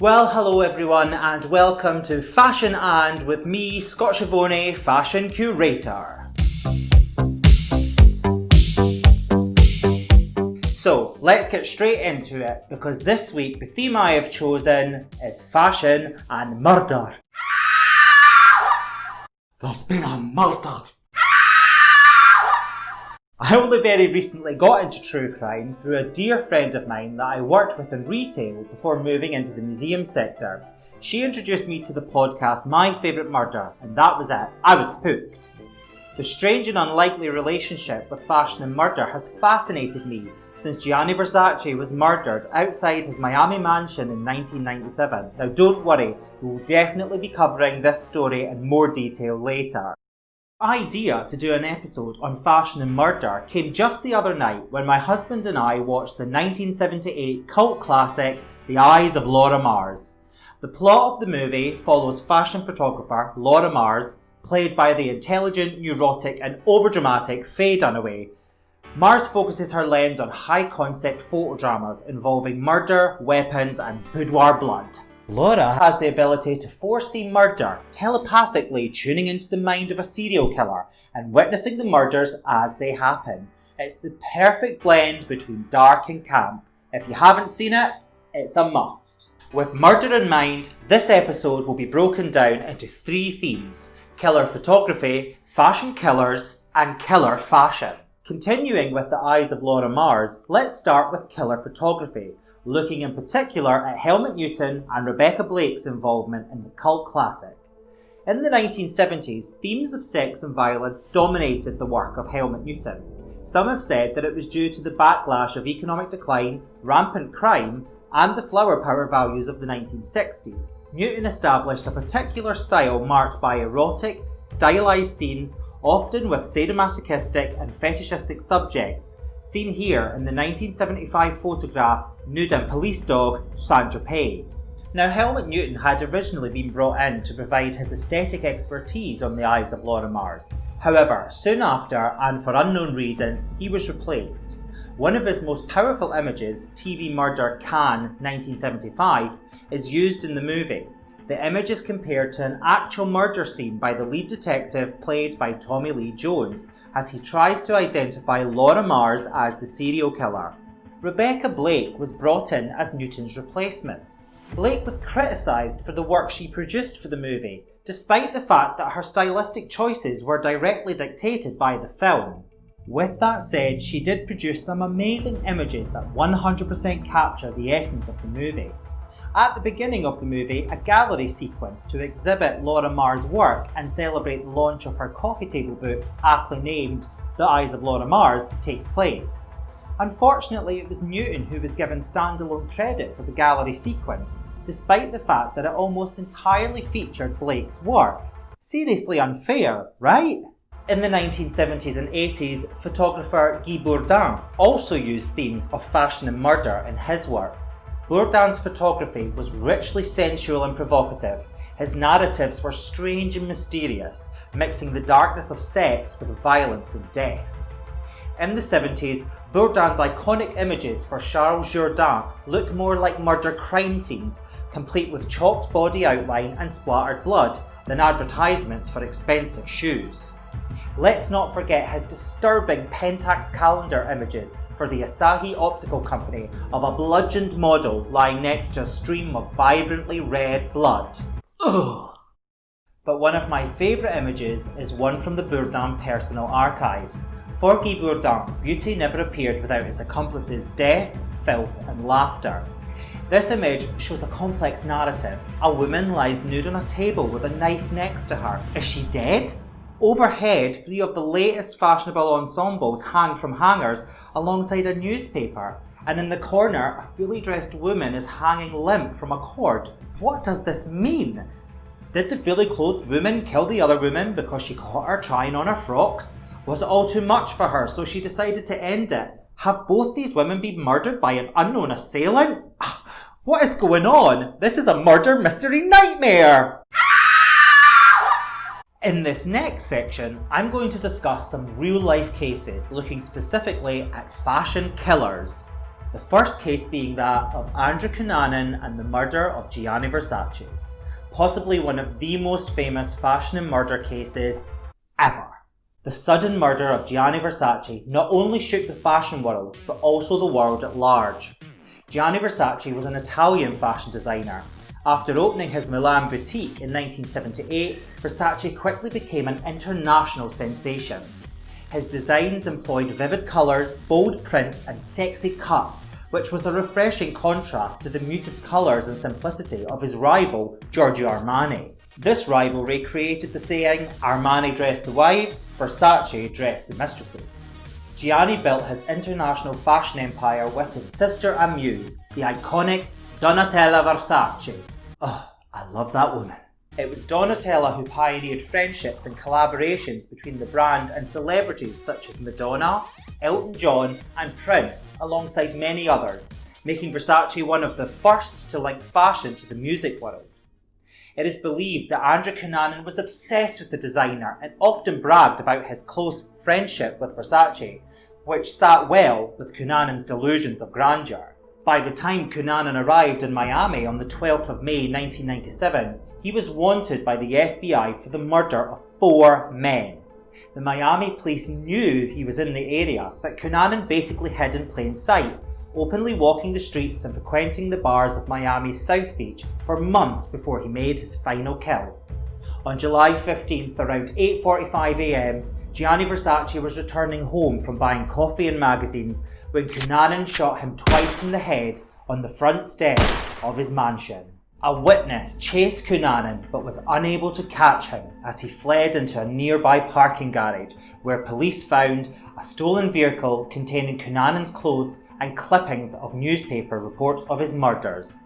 Well, hello everyone and welcome to Fashion And with me, Scott Schiavone, Fashion Curator. So, let's get straight into it because this week the theme I have chosen is fashion and murder. There's been a murder. I only very recently got into true crime through a dear friend of mine that I worked with in retail before moving into the museum sector. She introduced me to the podcast My Favourite Murder, and that was it. I was hooked. The strange and unlikely relationship with fashion and murder has fascinated me since Gianni Versace was murdered outside his Miami mansion in 1997. Now don't worry, we will definitely be covering this story in more detail later. The idea to do an episode on fashion and murder came just the other night when my husband and I watched the 1978 cult classic The Eyes of Laura Mars. The plot of the movie follows fashion photographer Laura Mars, played by the intelligent, neurotic and overdramatic Faye Dunaway. Mars focuses her lens on high-concept photodramas involving murder, weapons and boudoir blood. Laura has the ability to foresee murder, telepathically tuning into the mind of a serial killer and witnessing the murders as they happen. It's the perfect blend between dark and camp. If you haven't seen it, it's a must. With murder in mind, this episode will be broken down into three themes: killer photography, fashion killers, and killer fashion. Continuing with the Eyes of Laura Mars, let's start with killer photography, looking in particular at Helmut Newton and Rebecca Blake's involvement in the cult classic. In the 1970s, themes of sex and violence dominated the work of Helmut Newton. Some have said that it was due to the backlash of economic decline, rampant crime, and the flower power values of the 1960s. Newton established a particular style marked by erotic, stylized scenes, often with sadomasochistic and fetishistic subjects, seen here in the 1975 photograph Nude and Police Dog, Saint-Tropez. Now, Helmut Newton had originally been brought in to provide his aesthetic expertise on the Eyes of Laura Mars. However, soon after, and for unknown reasons, he was replaced. One of his most powerful images, TV Murder Cannes 1975, is used in the movie. The image is compared to an actual murder scene by the lead detective played by Tommy Lee Jones, as he tries to identify Laura Mars as the serial killer. Rebecca Blake was brought in as Newton's replacement. Blake was criticised for the work she produced for the movie, despite the fact that her stylistic choices were directly dictated by the film. With that said, she did produce some amazing images that 100% capture the essence of the movie. At the beginning of the movie, a gallery sequence to exhibit Laura Mars' work and celebrate the launch of her coffee table book, aptly named The Eyes of Laura Mars, takes place. Unfortunately, it was Newton who was given standalone credit for the gallery sequence, despite the fact that it almost entirely featured Blake's work. Seriously unfair, right? In the 1970s and 80s, photographer Guy Bourdin also used themes of fashion and murder in his work. Bourdin's photography was richly sensual and provocative. His narratives were strange and mysterious, mixing the darkness of sex with violence and death. In the 70s, Bourdin's iconic images for Charles Jourdan look more like murder crime scenes, complete with chopped body outline and splattered blood, than advertisements for expensive shoes. Let's not forget his disturbing Pentax calendar images for the Asahi Optical Company of a bludgeoned model lying next to a stream of vibrantly red blood. Ugh. But one of my favourite images is one from the Bourdin personal archives. For Guy Bourdin, beauty never appeared without its accomplices' death, filth and laughter. This image shows a complex narrative. A woman lies nude on a table with a knife next to her. Is she dead? Overhead, three of the latest fashionable ensembles hang from hangers alongside a newspaper, and in the corner a fully dressed woman is hanging limp from a cord. What does this mean? Did the fully clothed woman kill the other woman because she caught her trying on her frocks? Was it all too much for her, so she decided to end it? Have both these women been murdered by an unknown assailant? What is going on? This is a murder mystery nightmare! In this next section, I'm going to discuss some real-life cases looking specifically at fashion killers. The first case being that of Andrew Cunanan and the murder of Gianni Versace, possibly one of the most famous fashion and murder cases ever. The sudden murder of Gianni Versace not only shook the fashion world, but also the world at large. Gianni Versace was an Italian fashion designer. After opening his Milan boutique in 1978, Versace quickly became an international sensation. His designs employed vivid colours, bold prints and sexy cuts, which was a refreshing contrast to the muted colours and simplicity of his rival, Giorgio Armani. This rivalry created the saying, Armani dressed the wives, Versace dressed the mistresses. Gianni built his international fashion empire with his sister and muse, the iconic Donatella Versace. Oh, I love that woman. It was Donatella who pioneered friendships and collaborations between the brand and celebrities such as Madonna, Elton John and Prince, alongside many others, making Versace one of the first to link fashion to the music world. It is believed that Andrew Cunanan was obsessed with the designer and often bragged about his close friendship with Versace, which sat well with Cunanan's delusions of grandeur. By the time Cunanan arrived in Miami on the 12th of May 1997, he was wanted by the FBI for the murder of 4 men. The Miami police knew he was in the area, but Cunanan basically hid in plain sight, openly walking the streets and frequenting the bars of Miami's South Beach for months before he made his final kill. On July 15th, around 8:45 a.m, Gianni Versace was returning home from buying coffee and magazines when Cunanan shot him twice in the head on the front steps of his mansion. A witness chased Cunanan but was unable to catch him as he fled into a nearby parking garage where police found a stolen vehicle containing Cunanan's clothes and clippings of newspaper reports of his murders.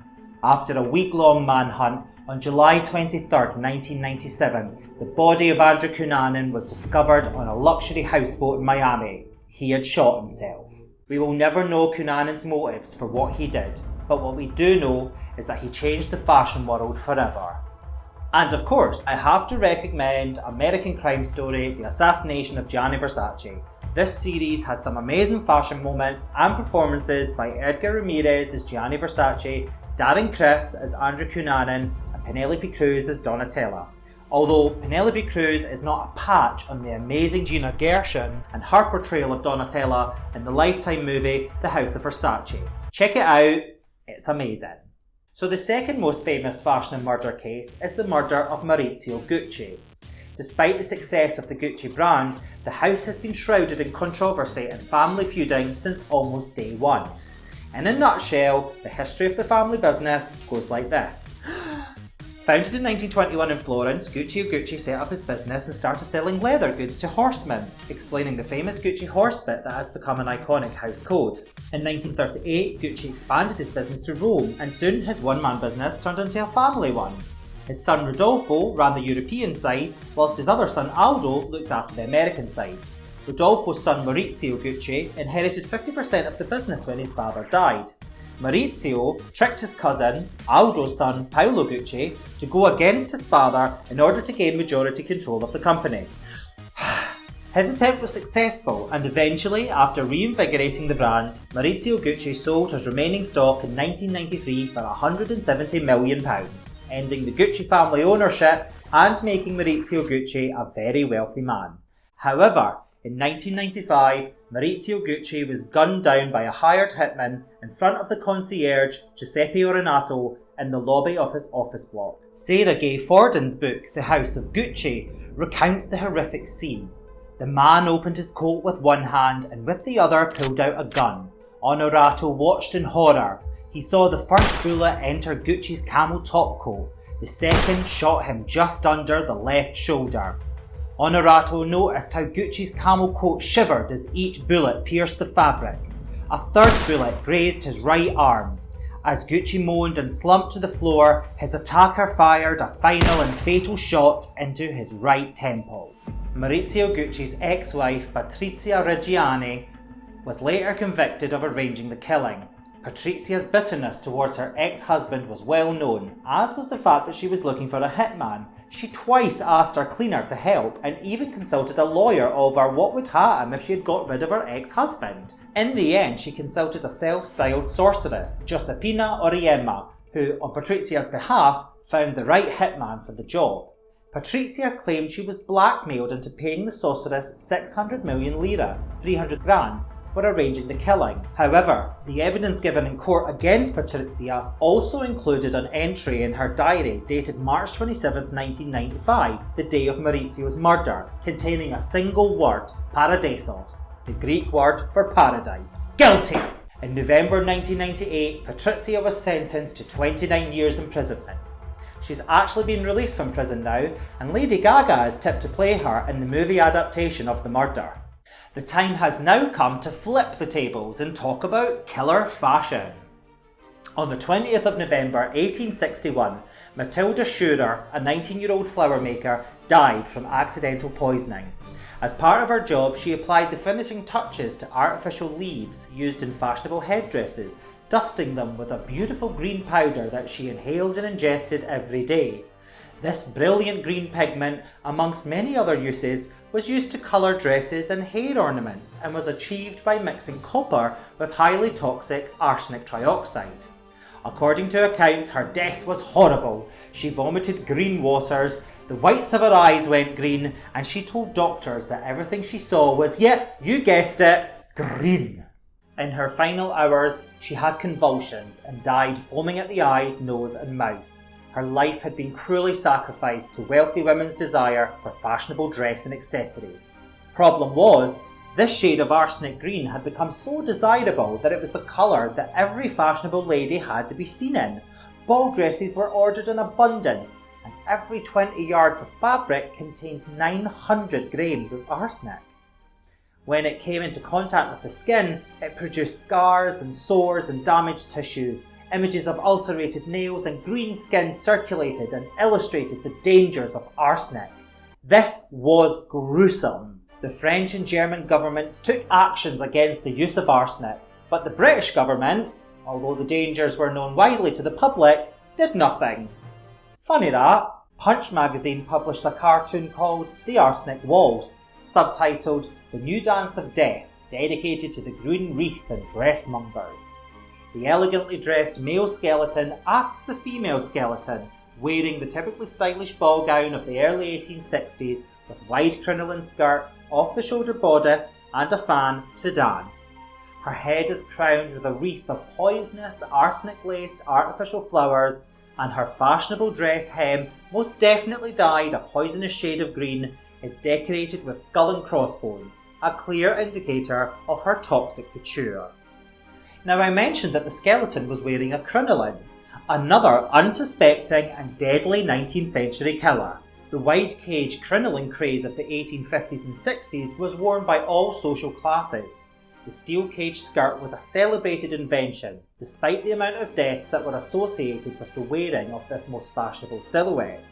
After a week-long manhunt, on July 23, 1997, the body of Andrew Cunanan was discovered on a luxury houseboat in Miami. He had shot himself. We will never know Cunanan's motives for what he did, but what we do know is that he changed the fashion world forever. And of course, I have to recommend American Crime Story, The Assassination of Gianni Versace. This series has some amazing fashion moments and performances by Edgar Ramirez as Gianni Versace, Darren Criss as Andrew Cunanan, and Penelope Cruz as Donatella. Although Penelope Cruz is not a patch on the amazing Gina Gershon and her portrayal of Donatella in the Lifetime movie The House of Versace. Check it out, it's amazing. So the second most famous fashion and murder case is the murder of Maurizio Gucci. Despite the success of the Gucci brand, the house has been shrouded in controversy and family feuding since almost day one. In a nutshell, the history of the family business goes like this. Founded in 1921 in Florence, Gucci set up his business and started selling leather goods to horsemen, explaining the famous Gucci horse bit that has become an iconic house code. In 1938, Gucci expanded his business to Rome, and soon his one-man business turned into a family one. His son Rodolfo ran the European side, whilst his other son Aldo looked after the American side. Rodolfo's son Maurizio Gucci inherited 50% of the business when his father died. Maurizio tricked his cousin, Aldo's son Paolo Gucci, to go against his father in order to gain majority control of the company. His attempt was successful, and eventually, after reinvigorating the brand, Maurizio Gucci sold his remaining stock in 1993 for £170 million, ending the Gucci family ownership and making Maurizio Gucci a very wealthy man. However, in 1995, Maurizio Gucci was gunned down by a hired hitman in front of the concierge Giuseppe Ornato in the lobby of his office block. Sarah Gay Forden's book, The House of Gucci, recounts the horrific scene. The man opened his coat with one hand and with the other pulled out a gun. Onorato watched in horror. He saw the first bullet enter Gucci's camel topcoat. The second shot him just under the left shoulder. Onorato noticed how Gucci's camel coat shivered as each bullet pierced the fabric. A third bullet grazed his right arm. As Gucci moaned and slumped to the floor, his attacker fired a final and fatal shot into his right temple. Maurizio Gucci's ex-wife Patrizia Reggiani was later convicted of arranging the killing. Patrizia's bitterness towards her ex-husband was well known, as was the fact that she was looking for a hitman. She twice asked her cleaner to help and even consulted a lawyer over what would happen if she had got rid of her ex-husband. In the end, she consulted a self-styled sorceress, Giuseppina Oriema, who, on Patrizia's behalf, found the right hitman for the job. Patrizia claimed she was blackmailed into paying the sorceress 600 million lira, 300 grand, for arranging the killing. However, the evidence given in court against Patrizia also included an entry in her diary dated March 27, 1995, the day of Maurizio's murder, containing a single word, paradisos, the Greek word for paradise. Guilty! In November 1998, Patrizia was sentenced to 29 years imprisonment. She's actually been released from prison now, and Lady Gaga is tipped to play her in the movie adaptation of the murder. The time has now come to flip the tables and talk about killer fashion. On the 20th of November 1861, Matilda Shooter, a 19-year-old flower maker, died from accidental poisoning. As part of her job, she applied the finishing touches to artificial leaves used in fashionable headdresses, dusting them with a beautiful green powder that she inhaled and ingested every day. This brilliant green pigment, amongst many other uses, was used to colour dresses and hair ornaments and was achieved by mixing copper with highly toxic arsenic trioxide. According to accounts, her death was horrible. She vomited green waters, the whites of her eyes went green, and she told doctors that everything she saw was, yep, you guessed it, green. In her final hours, she had convulsions and died foaming at the eyes, nose and mouth. Her life had been cruelly sacrificed to wealthy women's desire for fashionable dress and accessories. Problem was, this shade of arsenic green had become so desirable that it was the colour that every fashionable lady had to be seen in. Ball dresses were ordered in abundance, and every 20 yards of fabric contained 900 grams of arsenic. When it came into contact with the skin, it produced scars and sores and damaged tissue. Images of ulcerated nails and green skin circulated and illustrated the dangers of arsenic. This was gruesome. The French and German governments took actions against the use of arsenic, but the British government, although the dangers were known widely to the public, did nothing. Funny that, Punch magazine published a cartoon called The Arsenic Waltz, subtitled The New Dance of Death, dedicated to the green wreath and dressmongers. The elegantly dressed male skeleton asks the female skeleton, wearing the typically stylish ball gown of the early 1860s with wide crinoline skirt, off-the-shoulder bodice and a fan, to dance. Her head is crowned with a wreath of poisonous, arsenic-laced artificial flowers, and her fashionable dress hem, most definitely dyed a poisonous shade of green, is decorated with skull and crossbones, a clear indicator of her toxic couture. Now, I mentioned that the skeleton was wearing a crinoline, another unsuspecting and deadly 19th century killer. The wide cage crinoline craze of the 1850s and 60s was worn by all social classes. The steel cage skirt was a celebrated invention, despite the amount of deaths that were associated with the wearing of this most fashionable silhouette.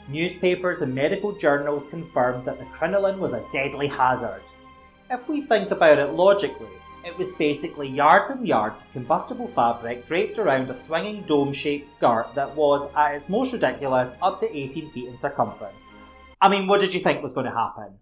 Newspapers and medical journals confirmed that the crinoline was a deadly hazard. If we think about it logically, it was basically yards and yards of combustible fabric draped around a swinging dome-shaped skirt that was, at its most ridiculous, up to 18 feet in circumference. I mean, what did you think was going to happen?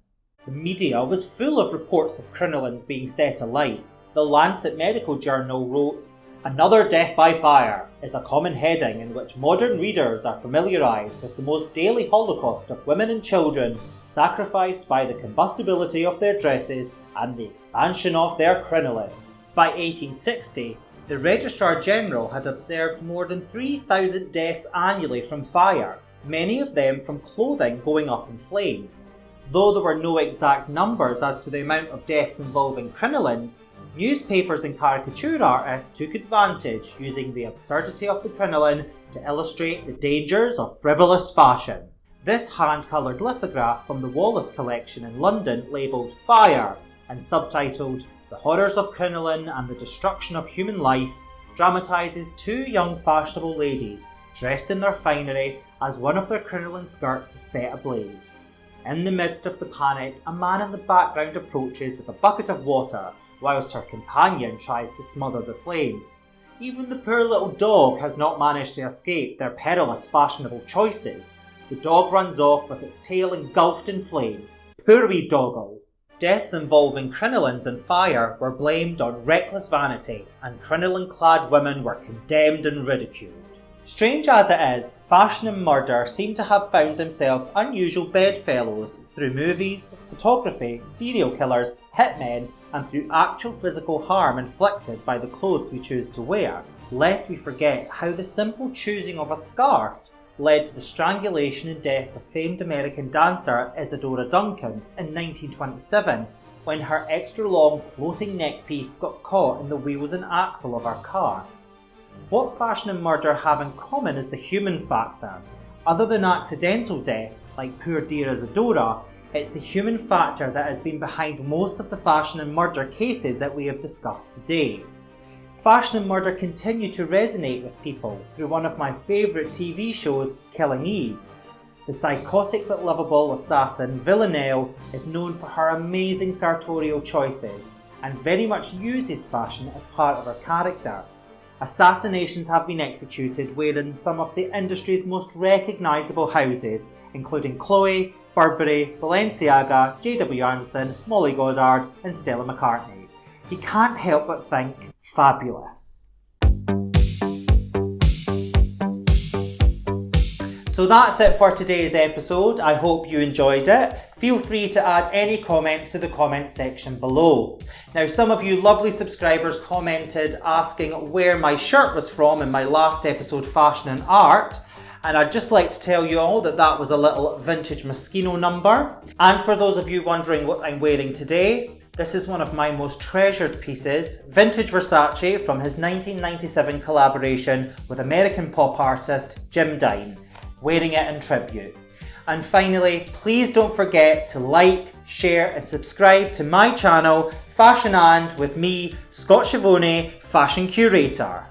The media was full of reports of crinolines being set alight. The Lancet Medical Journal wrote, "Another death by fire" is a common heading in which modern readers are familiarised with the most daily holocaust of women and children sacrificed by the combustibility of their dresses and the expansion of their crinoline. By 1860, the Registrar General had observed more than 3,000 deaths annually from fire, many of them from clothing going up in flames. Though there were no exact numbers as to the amount of deaths involving crinolines, newspapers and caricature artists took advantage, using the absurdity of the crinoline to illustrate the dangers of frivolous fashion. This hand-coloured lithograph from the Wallace collection in London, labelled "Fire" and subtitled "The Horrors of Crinoline and the Destruction of Human Life," dramatises two young fashionable ladies dressed in their finery as one of their crinoline skirts is set ablaze. In the midst of the panic, a man in the background approaches with a bucket of water, whilst her companion tries to smother the flames. Even the poor little dog has not managed to escape their perilous fashionable choices. The dog runs off with its tail engulfed in flames. Poor wee doggo. Deaths involving crinolines and fire were blamed on reckless vanity, and crinoline-clad women were condemned and ridiculed. Strange as it is, fashion and murder seem to have found themselves unusual bedfellows through movies, photography, serial killers, hitmen, and through actual physical harm inflicted by the clothes we choose to wear, lest we forget how the simple choosing of a scarf led to the strangulation and death of famed American dancer Isadora Duncan in 1927, when her extra-long floating neckpiece got caught in the wheels and axle of her car. What fashion and murder have in common is the human factor. Other than accidental death, like poor dear Isadora, it's the human factor that has been behind most of the fashion and murder cases that we have discussed today. Fashion and murder continue to resonate with people through one of my favourite TV shows, Killing Eve. The psychotic but lovable assassin Villanelle is known for her amazing sartorial choices and very much uses fashion as part of her character. Assassinations have been executed wearing some of the industry's most recognisable houses, including Chloe, Burberry, Balenciaga, JW Anderson, Molly Goddard and Stella McCartney. You can't help but think, fabulous. So that's it for today's episode. I hope you enjoyed it. Feel free to add any comments to the comments section below. Now, some of you lovely subscribers commented asking where my shirt was from in my last episode, Fashion and Art. And I'd just like to tell you all that that was a little vintage Moschino number. And for those of you wondering what I'm wearing today, this is one of my most treasured pieces, vintage Versace from his 1997 collaboration with American pop artist Jim Dine, wearing it in tribute. And finally, please don't forget to like, share and subscribe to my channel, Fashion And, with me, Scott Schiavone, Fashion Curator.